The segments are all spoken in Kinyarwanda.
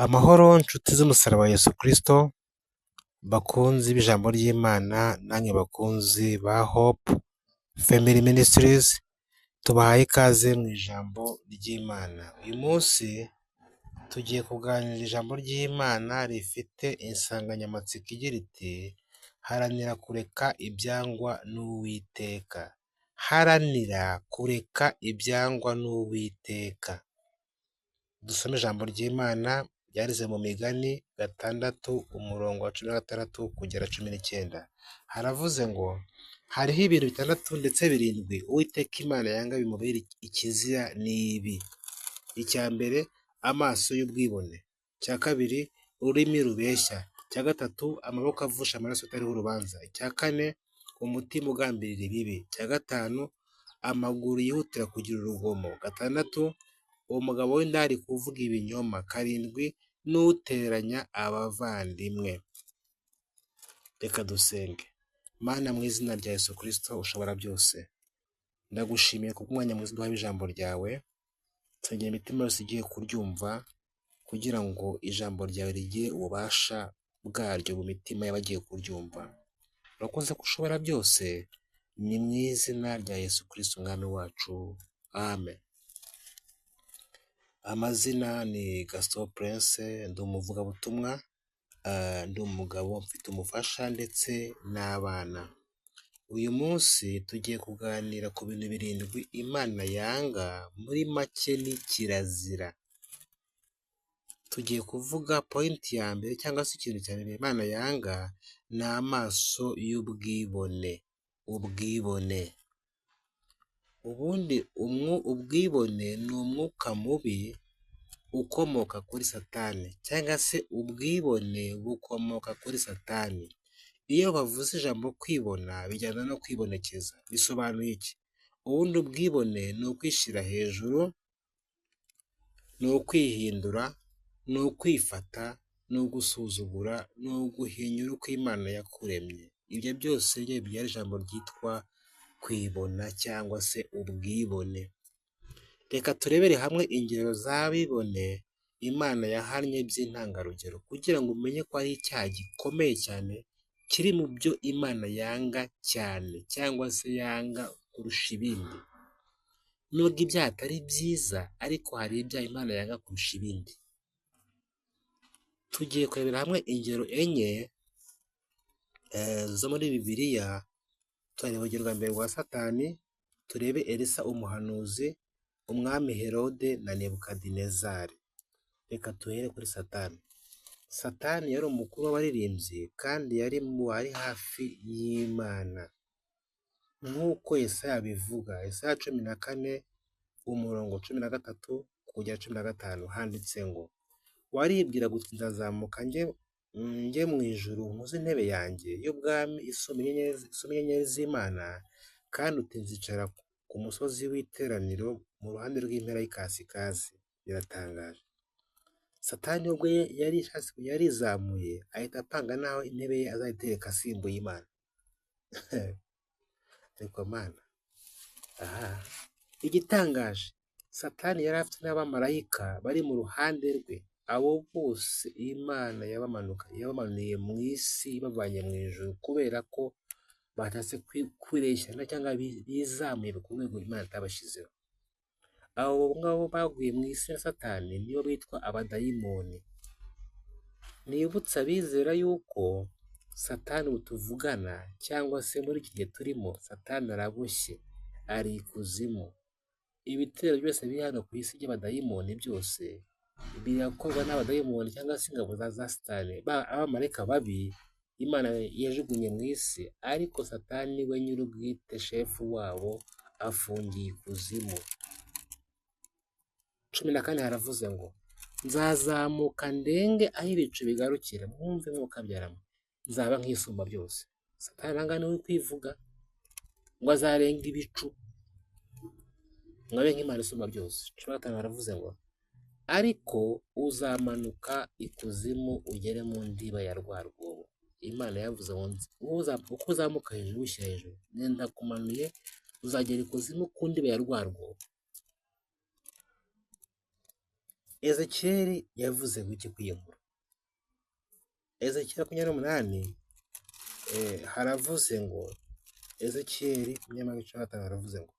Amahoro nshuti z'umusaraba wa Yesu Kristo, bakunzi b'ijambo ry'Imana, namwe bakunzi ba Hope Family Ministries, tubahaye ikaze mu ijambo ry'Imana. Uyu munsi tugiye kuganira ijambo ry'Imana rifite insanganyamatsiko igira iti haranira kureka ibyangwa n'Uwiteka. Haranira kureka ibyangwa n'Uwiteka. Dusome ijambo ry'Imana ryanditse mu Migani 6:16 kugera 19. Haravuze ngo hariho ibintu 6 ndetse 7 Uwiteka Imana yanga bimubera ikizira n'ibi. Icya mbere, amaso y'ubwibone. Icya kabiri, ururimi rubeshya. Icya gatatu, amaboko avusha amaraso atariho urubanza. Icya kane, umutima ugambirira ibibi. Icya gatanu, amaguru yihutira kugira urugomo. Gatandatu, umugabo w'indari kuvuga ibinyoma. Karindwi, n'uteranya abavandimwe. Reka dusenge. Mana, mu izina rya Yesu Kristo ushobora byose, ndagushimiye kuko umwanya mwiza uduhaye ijambo ryawe. Nsengera imitima yose igiye kuryumva kugira ngo ijambo ryawe rigire ububasha bwaryo mu mitima y'abagiye kuryumva. Urakoze ko ushobora byose, ni mu izina rya Yesu Kristo umwami wacu, amen. Amazina ni Gaston Prince, ndi umuvugabutumwa, ndi umugabo, mfite umufasha ndetse n'abana. Uyu munsi tugiye kuganira ku bintu 7 Imana yanga, muri make ni kirazira. Tugiye kuvuga point ya mbere cyangwa se ikintu cya mbere Imana yanga ni amaso y'ubwibone. Ubwibone. Ubundi ubwibone ni umwuka mubi ukomoka kuri Satani, cyangwa se ubwibone bukomoka kuri Satani. Iyo bavuze ijambo kwibona bijyana no kwibonekeza. Bisobanuye iki? Ubundi ubwibone ni ukwishyira hejuru, ni ukwihindura, ni ukwifata, ni ugusuzugura, ni uguhinyura uko Imana yakuremye. Ibyo byose byari ijambo ryitwa kwibona cyangwa se ubwibone. Reka turebere hamwe ingero z'abibone Imana yahannye by'intangarugero kugira ngo umenye ko ari icyaha gikomeye cyane kiri mu byo Imana yanga cyane, cyangwa se yanga kurusha ibindi. Nubwo ibyaha atari byiza, ariko hari ibyaha Imana yanga kurusha ibindi. Tugiye kurebera hamwe ingero 4 zo muri Bibiliya. Turareba urugero rwa mbere rwa Satani, turebe Elisa umuhanuzi, umwami Herode na Nebukadinezari. Reka tuhere kuri Satani. Satani yari umukuru w'abaririmbyi kandi yari mu bari hafi y'Imana. Nk'uko Yesaya abivuga, Yesaya 14:13 kugera 15 handitse ngo waribwira guti ndazamuka njye mu ijuru nkuze intebe yanjye y'ubwami isoma inyenyeri z'Imana, kandi uti nzicara ku musozi w'iteraniro mu ruhande rw'impera y'ikasikazi. Biratangaje. Satani ubwo yarizamuye ahita apanga naho intebe ye azayitereka asimbuye Imana. Ariko Mana, igitangaje, Satani yari afite n'abamarayika bari mu ruhande rwe. Abo bose Imana yabamanuye mu isi ibavanye mu ijuru kubera ko batashe kwireshyana cyangwa bizamuye ku rwego Imana itabashyizeho. Abo ngabo baguye mu isi ya Satani nibo bitwa abadayimoni. Nibutsa abizera yuko Satani utuvugana cyangwa se muri iki gihe turimo, Satani araboshye, ari ikuzimu. Ibitero byose biri hano ku isi by'abadayimoni byose birakorwa n'abadayimoni cyangwa se ingabo za Satani, abamarayika babi Imana yajugunye mu isi, ariko Satani we nyir'ubwite, shefu wabo, afungiye ikuzimu. 14 haravuze ngo nzazamuka ndenge aho ibicu bigarukira. Mwumve mwuka byaramo, nzaba nk'isumba byose. Satani nangane we kwivuga ngo azarenga ibicu mwabe nk'Imana isumba byose. 15 haravuze ngo ariko uzamanuka ikuzimu ugere mu ndiba ya rwa rwobo. Imana yavuze ngo uko uzamuka hejuru wishyira hejuru, nenda kumanuye uzagera ikuzimu ku ndiba ya rwa rwobo. Ezekiyeli yavuze iki kuri iyi nkuru? Ezekiyeli 28 haravuze ngo, Ezekiyeli 25 haravuze ngo,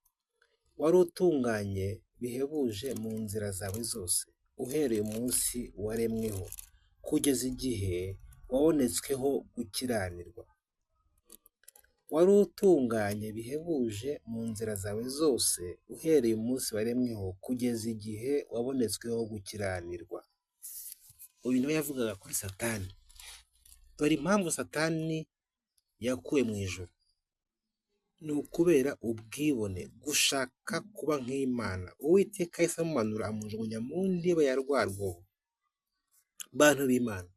wari utunganye bihebuje mu nzira zawe zose, uhereye umunsi waremweho kugeza igihe wabonetsweho gukiranirwa. Wari utunganye bihebuje mu nzira zawe zose, uhereye umunsi waremweho kugeza igihe wabonetsweho gukiranirwa. Uyu nawe yavugaga kuri Satani. Dore impamvu Satani yakuwe mu ijuru, ni ukubera ubwibone, gushaka kuba nk'Imana. Uwiteka yahise amumanura amujugunya mu ndiba ya rwa rwobo. Bantu b'Imana,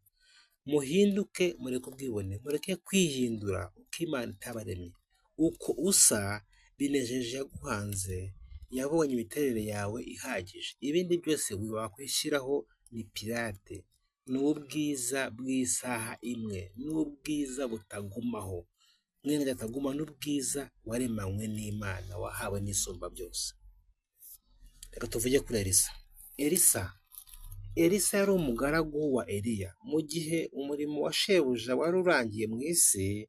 muhinduke, mureke ubwibone, mureke kwihindura uko Imana itabaremye. Uko usa binejeje yaguhanze, yabonye imiterere yawe ihagije. Ibindi byose wakwishyiraho ni pirate, ni ubwiza bw'isaha imwe, ni ubwiza butagumaho. Mwene gataguma n'ubwiza waremanywe n'Imana, wahawe n'isumba byose. Reka tuvuge kuri Elisa yari umugaragu wa Eliya. Mu gihe umurimo wa shebuja wari urangiye mu isi,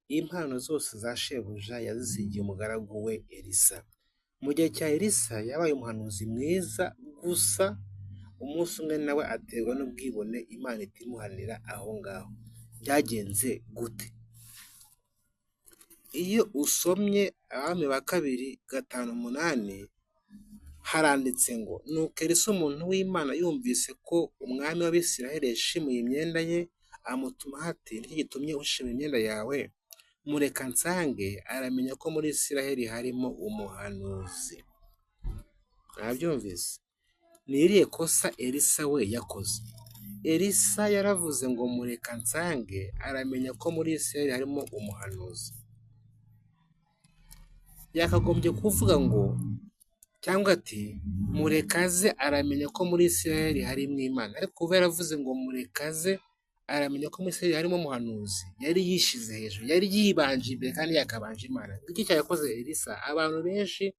impano zose za shebuja yazisigiye umugaragu we Elisa. Mu gihe cya Elisa yabaye umuhanuzi mwiza, gusa umunsi umwe nawe aterwa n'ubwibone, Imana itimuhanira aho ngaho. Byagenze gute? Iyo usomye Abami ba kabiri 5:8 haranditse ngo, nuko Elisa umuntu w'Imana yumvise ko umwami w'Abisiraheli yashimuye imyenda ye, amutuma ati, niki gitumye ushima imyenda yawe? Mureka nsange aramenya ko muri Isiraheli harimo umuhanuzi. Mwabyumvise? Ni irihe kosa Elisa we yakoze? Elisa yaravuze ngo mureka nsange aramenya ko muri Isiraheli harimo umuhanuzi. Yakagombye kuvuga ngo, cyangwa ati, murekaze aramenya ko muri Isiraheli harimo Imana. Ariko kuba yaravuze ngo murekaze aramenya ko muri Isiraheli harimo umuhanuzi, yari yishize hejuru, yari yibanje imbere kandi yakabanje Imana. Iki cyaha yakoze Elisa. Abantu benshi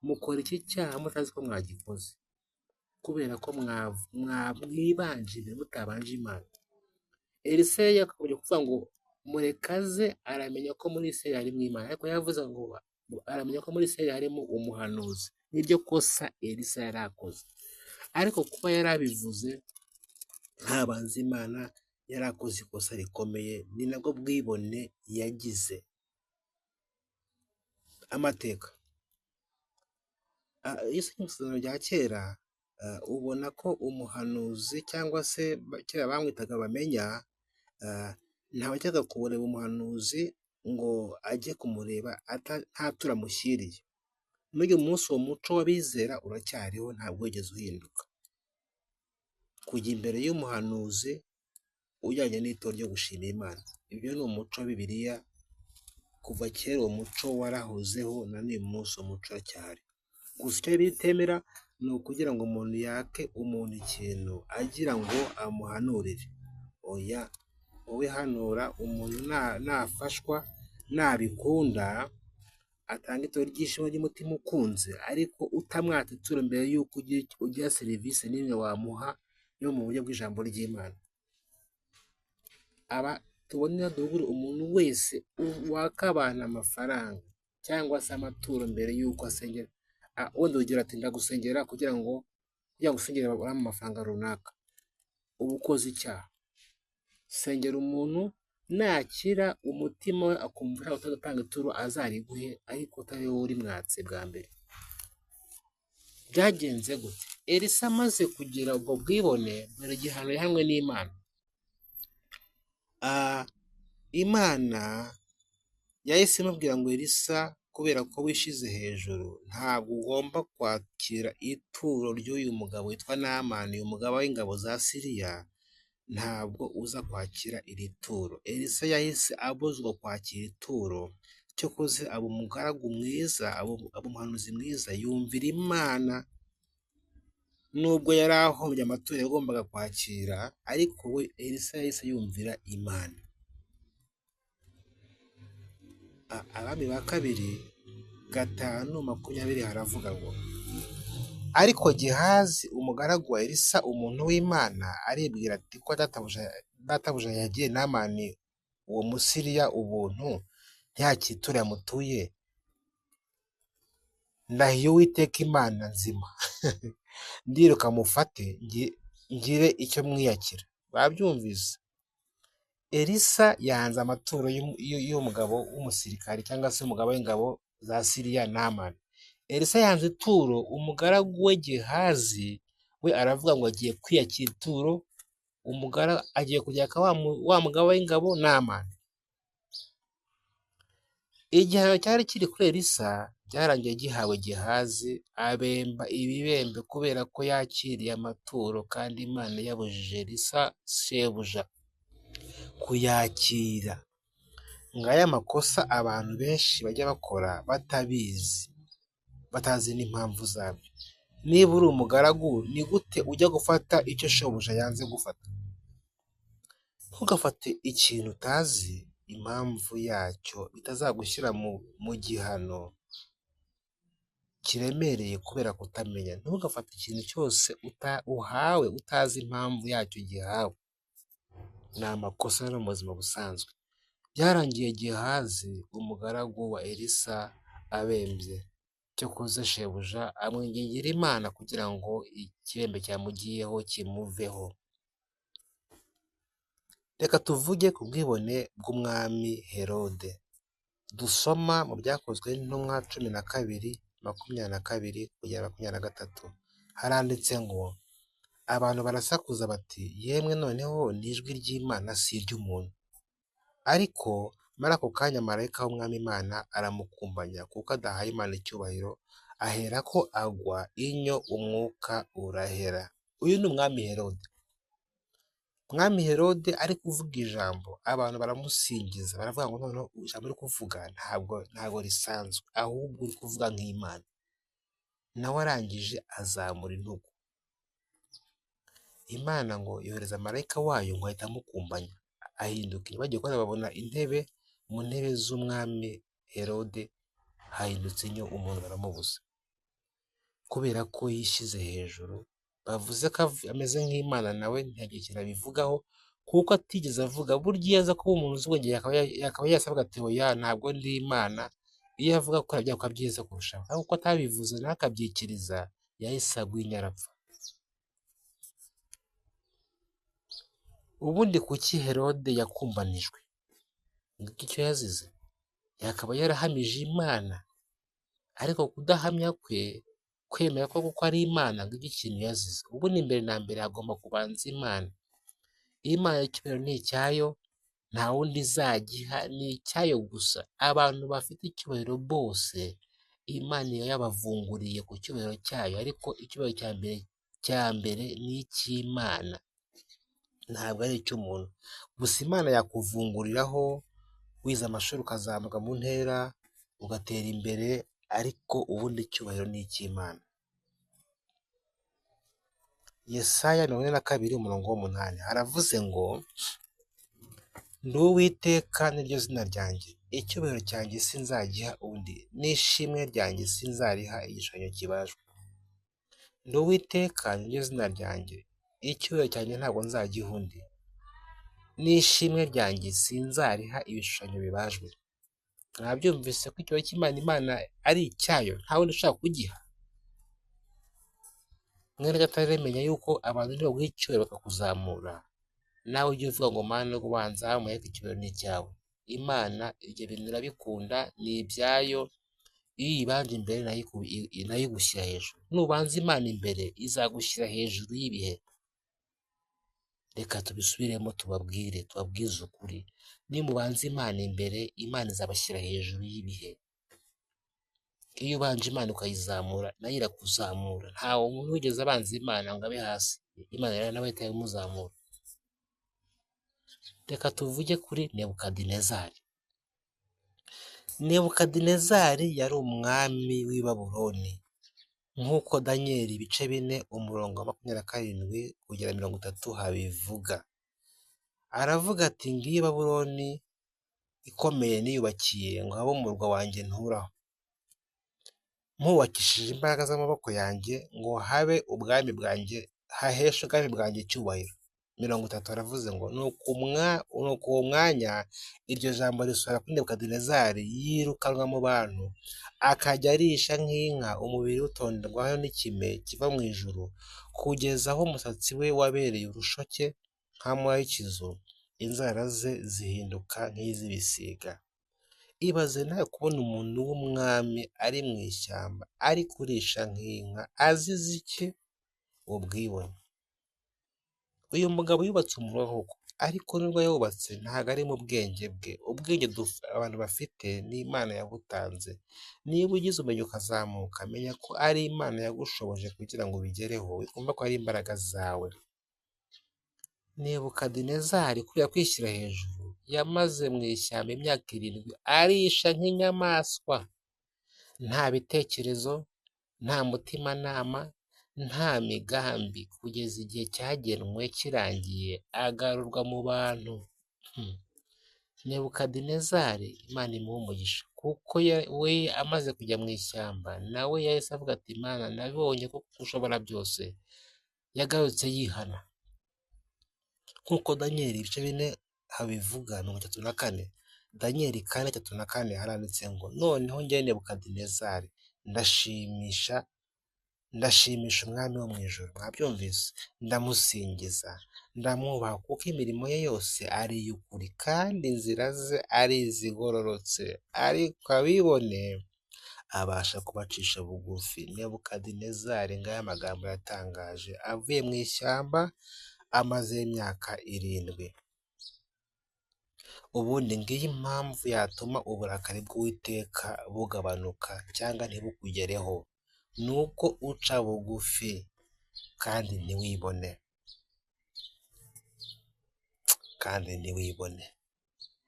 mukora iki cyaha mutazi ko mwagikoze, kubera ko mwibanje imbere mutabanje Imana. Elisa yakagombye kuvuga ngo murekaze aramenya ko muri Isiraheli harimo Imana, ariko yavuze ngo aramenya ko muri Isiraheli harimo umuhanuzi. Niryo kosa Elisa yari akoze. Ariko kuba yari abivuze ntabanze Imana, yari akoze ikosa rikomeye, ni nabwo bwibone yagize. Amateka, iyo usomye isezerano rya kera, ubona ko umuhanuzi, cyangwa se kera bamwitaga bamenya, ntawajyaga kureba umuhanuzi ngo ajye kumureba ntaturamushyiriye. N'uyu munsi uwo muco w'abizera uracyariho, ntabwo wigeze uhinduka. Kujya imbere y'umuhanuzi ujyanye n'itorero ryo gushima Imana, ibyo ni umuco wa Bibiliya. Kuva kera uwo muco warahozeho, na n'uyu munsi uwo muco uracyahari. Gusa icyo bitemera ni ukugira ngo umuntu yake umuntu ikintu agira ngo amuhanurire. Oya, wowe hanura umuntu nafashwa, nabikunda atanga itorero ry'ishema ry'umutima ukunze, ariko utamwata ituro mbere y'uko ugira serivisi n'imwe wamuha yo mu buryo bw'ijambo ry'Imana. Aba tubonera duguru umuntu wese waka abantu amafaranga cyangwa se amaturo mbere y'uko asengera, wenda ugira ati ndagusengera kugira ngo yagusengera bamuhe amafaranga runaka, uba ukoze icyaha. Sengera umuntu, nakira umutima we akumva ntawe utatanga ituro azariguhe, ariko utari wowe uri mwatse bwa mbere. Byagenze gute? Elisa amaze kugira ubwo bwibone, dore igihano yahanwe n'Imana. Imana yahise imubwira ngo, Elisa, kubera ko wishize hejuru, ntabwo ugomba kwakira ituro ry'uyu mugabo witwa Namani, uyu mugabo w'ingabo za Siriya, ntabwo uza kwakira iri turo. Elisa yahise abuzwa kwakira ituro. Cyokoze aba umugaragu mwiza, aba umuhanuzi mwiza, yumvira Imana. Nubwo yari ahombye amaturo yagombaga kwakira, ariko we Elisa yahise yumvira Imana. Abami ba kabiri 5:20 haravuga ngo, ariko Gehazi umugaragu wa Elisa umuntu w'Imana aribwira ati ko databuja yagiye Namani uwo Musiriya ubuntu ntiyakiture yamutuye, ndahiye Uwiteka Imana nzima ndiruka mufate ngire icyo mwiyakira. Babyumvise. Elisa yanze amaturo y'umugabo w'umusirikari cyangwa se umugabo w'ingabo za Siriya Namani. Elisa yanze ituro, umugaragu we Gehazi we aravuga ngo agiye kwiyakira ituro, agiye kujyaka wa mugabo w'ingabo Namani. Igihano cyari kiri kuri Elisa byarangiye gihawe Gehazi, abemba ibibembe kubera ko yakiriye amaturo kandi Imana yabujije Elisa shebuja kuyakira. Ngaya amakosa abantu benshi bajya bakora batazi n'impamvu zabyo. Niba uri umugaragu, ni gute ujya gufata icyo shebuja yanze gufata? Ntugafate ikintu utazi impamvu yacyo, bitazagushyira mu gihano kiremereye kubera kutamenya. Ntugafate ikintu cyose uhawe utazi impamvu yacyo gihawe. Ni amakosa no mu buzima busanzwe. Byarangiye Gehazi umugaragu wa Elisa abembye, cyo kuza shebuja amwingingira Imana kugira ngo ikirembe cyamugiyeho kimuveho. Reka tuvuge ku bwibone bw'umwami Herode. Dusoma mu byakozwe n'intumwa 12:22 kugera 23. Haranditse ngo abantu barasakuza bati, yemwe noneho ni ijwi ry'Imana si iry'umuntu. Ariko muri ako kanya marayika w'umwami Imana aramukumbanya kuko adahaye Imana icyubahiro, aherako agwa inyo umwuka urahera. Uyu ni umwami Herode. Umwami Herode ari kuvuga ijambo, abantu baramusingiza, baravuga ngo noneho ijambo uri kuvuga ntabwo risanzwe, ahubwo uri kuvuga nk'Imana. Nawe arangije azamura intugu. Imana ngo yohereza marayika wayo ngo ahita amukumbanya, ahinduka. Bagiye kubona babona mu ntebe z'umwami Herode hahindutse inyo umuntu, baramubuza kubera ko yishyize hejuru. Bavuze ko ameze nk'Imana, nawe ntihagire ikintu abivugaho kuko atigeze avuga. Burya iyo aza kuba umuntu uzi ubwenge yakaba yasabwa ati oya ntabwo ndi Imana. Iyo avuga ko byakaba byiza kurushaho, ariko kuko atabivuze nawe akabyikiriza, yahise agwa inyo arapfa. Ubundi kuki Herode yakumbanijwe? Ngiki icyo yazize. Yakaba yarahamije Imana, ariko kudahamya kwe, kwemera ko kuko ari Imana, ngiki ikintu yazize. Ubundi mbere na mbere hagomba kubanza Imana. Imana icyubahiro ni icyayo, nta wundi izagiha, ni icyayo gusa. Abantu bafite icyubahiro bose Imana iyo yabavunguriye ku cyubahiro cyayo, ariko icyubahiro cya mbere ni icy'Imana, ntabwo ari icy'umuntu. Gusa Imana yakuvunguriraho wize amashuri ukazamuka mu ntera ugatera imbere, ariko ubundi icyubahiro ni icy'Imana. Yesaya 42:8 haravuze ngo ndi Uwiteka niryo zina ryanjye, icyubahiro cyanjye sinzagiha undi, n'ishimwe ryanjye sinzariha igishushanyo kibajwe. Ndi Uwiteka niryo zina ryanjye, icyubahiro cyanjye ntabwo nzagiha undi, n'ishimwe ryanjye sinzariha ibishushanyo bibajwe. Mwabyumvise ko icyubahiro cy'Imana, Imana ari icyayo, nta wundi ushaka kugiha. Mwene gataremenya yuko abantu nibaguha icyubahiro bakakuzamura, nawe ujye uvuga ngo Mana ubanza mureke icyubahiro ni icyawe. Imana ibyo bintu irabikunda, ni ibyayo. Iyo uyibanje imbere nayo igushyira hejuru. Nubanza Imana imbere izagushyira hejuru y'ibihe. Reka tubisubiremo tubabwize ukuri. Nimubanza Imana imbere, Imana izabashyira hejuru y'ibihe. Iyo ubanje Imana ukayizamura, nayo irakuzamura. Ntawe umuntu wigeze abanza Imana ngo abe hasi, Imana rero nawe ihita imuzamura. Reka tuvuge kuri Nebukadinezari. Nebukadinezari yari umwami w'i Babuloni, nk'uko Daniyeli 4:27 kugera 30 habivuga. Aravuga ati ngiyi Babuloni ikomeye niyubakiye ngo habe umurwa wanjye nturaho. mpubakishije imbaraga z'amaboko yanjye ngo habe ubwami bwanjye, haheshe ubwami bwanjye icyubahiro. 30 aravuze ngo nuko uwo mwanya iryo jambo risohora kuri Nebukadinezari, yirukanwa mu bantu, akajya arisha nk'inka, umubiri utonderwaho n'ikime kiva mu ijuru, kugeza aho umusatsi we wabereye urushoke nk'amoya y'ikizu, inzara ze zihinduka nk'iz'ibisiga. Ibaze nawe kubona umuntu w'umwami ari mu ishyamba, ari kurisha nk'inka, azize iki? Ubwibone. Uyu mugabo yubatse umurwa koko, ariko nubwo yubatse ntabwo ari mu bwenge bwe. Ubwenge abantu bafite ni Imana yabutanze. Niba ugize ubumenyi ukazamuka, menya ko ari Imana yagushoboje kugira ngo ubigereho, wikumva ko ari imbaraga zawe. Nebukadinezari kubera kwishyira hejuru, yamaze mu ishyamba imyaka 7 arisha nk'inyamaswa, nta bitekerezo, nta mutimanama, nta migambi, kugeza igihe cyagenwe kirangiye agarurwa mu bantu. Nebukadinezari Imana imuha umugisha, kuko we amaze kujya mu ishyamba, nawe yahise avuga ati Imana nabonye ko ushobora byose. Yagarutse yihana, nk'uko Daniyeli ibice 4 habivuga 34. Daniyeli 4:34 haranditse ngo noneho njye Nebukadinezari ndashimisha umwami wo mu ijuru. Mwabyumvise? Ndamusingiza, ndamwubaha, kuko imirimo ye yose ari iy'ukuri kandi inzira ze ari izigororotse, ariko abibone abasha kubacisha bugufi. Nebukadinezari ngaya amagambo yatangaje avuye mu ishyamba amaze imyaka 7. Ubundi ngiyi impamvu yatuma uburakari bw'Uwiteka bugabanuka cyangwa ntibukugereho, nuko uca bugufi kandi ntiwibone.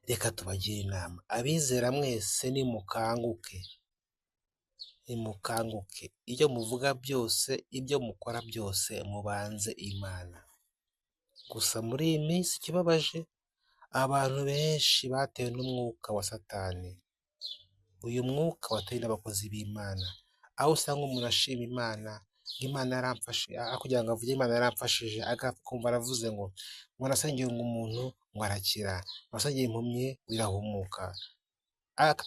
Reka tubagire inama, abizera mwese nimukanguke, ibyo muvuga byose, ibyo mukora byose mubanze Imana. Gusa muri iyi minsi ikibabaje, abantu benshi batewe n'umwuka wa Satani. Uyu mwuka watewe n'abakozi b'Imana, aho usanga umuntu ashima Imana ngo Imana yaramfashe, aho kugira ngo avuge Imana yaramfashije, akumva aravuze ngo nasengeye umuntu ngo arakira, nasengeye impumyi birahumuka.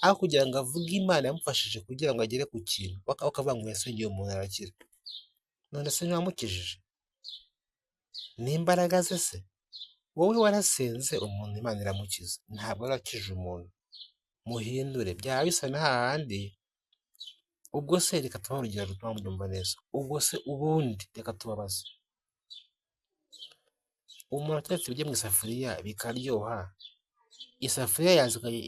Aho kugira ngo avuge Imana yamufashije kugira ngo agere ku kintu, bakavuga ngo yasengeye umuntu arakira. None se ntiwamukijije? Ni imbaraga ze se? Wowe warasenze umuntu Imana iramukiza, ntabwo warakije umuntu. Muhindure, byaba bisa na hahandi. Ubwo se reka tubahe urugero rutuma mubyumva neza. Ubwo se ubundi reka tubabaze, umuntu atetse ibiryo mu isafuriya bikaryoha, isafuriya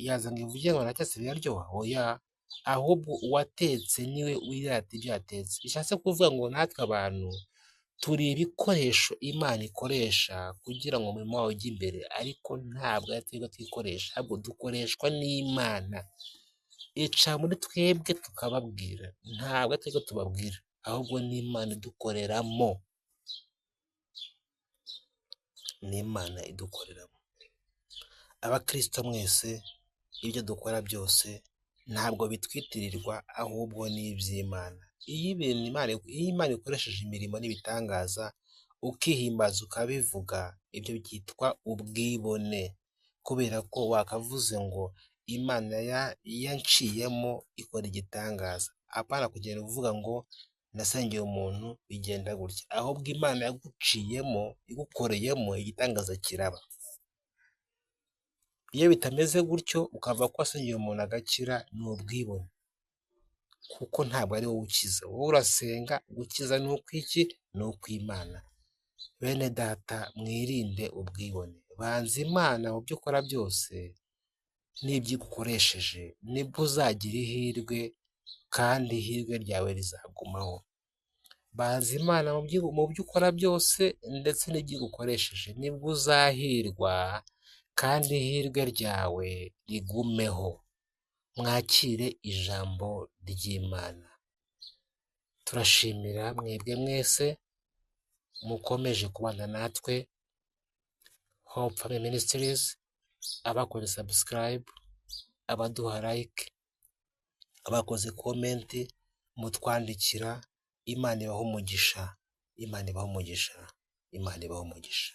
yaza ngo ivuge ngo natetse biraryoha? Oya, ahubwo uwatetse niwe wirata ibyo yatetse. Bishatse kuvuga ngo natwe abantu turi ibikoresho Imana ikoresha kugira ngo umurimo wawe ujye imbere, ariko ntabwo ari twebwe twikoresha, ahubwo dukoreshwa n'Imana. Ica muri twebwe tukababwira, ntabwo ari twebwe tubabwira, ahubwo n'Imana idukoreramo. N'Imana idukoreramo. Abakristo mwese, ibyo dukora byose ntabwo bitwitirirwa, ahubwo ni iby'Imana. Iyo Imana ikoresheje imirimo n'ibitangaza ukihimbaza ukabivuga, ibyo byitwa ubwibone, kubera ko wakavuze ngo Imana yanciyemo ikora igitangaza. Apana kugenda uvuga ngo nasengeye umuntu bigenda gutya, ahubwo Imana yaguciyemo, igukoreyemo, igitangaza kiraba. Iyo bitameze gutyo ukava ko wasengeye umuntu agakira, ni ubwibone, kuko ntabwo ari wowe ukiza. Wowe urasenga, gukiza ni ukw'iki? Ni ukw'Imana. Bene data, mwirinde ubwibone, banza Imana mu byo ukora byose, n'ibyo igukoresheje nibwo uzagira ihirwe, kandi ihirwe ryawe rizagumaho. Banza Imana mu byo ukora byose, ndetse n'ibyo igukoresheje nibwo uzahirwa, kandi ihirwe ryawe rigumeho. Mwakire ijambo ry'Imana. Turashimira mwebwe mwese mukomeje kubana natwe, Hope Family Ministries, abakoze subscribe, abaduha like, abakoze comment, mutwandikira. Imana ibahe umugisha, Imana ibahe umugisha, Imana ibahe umugisha.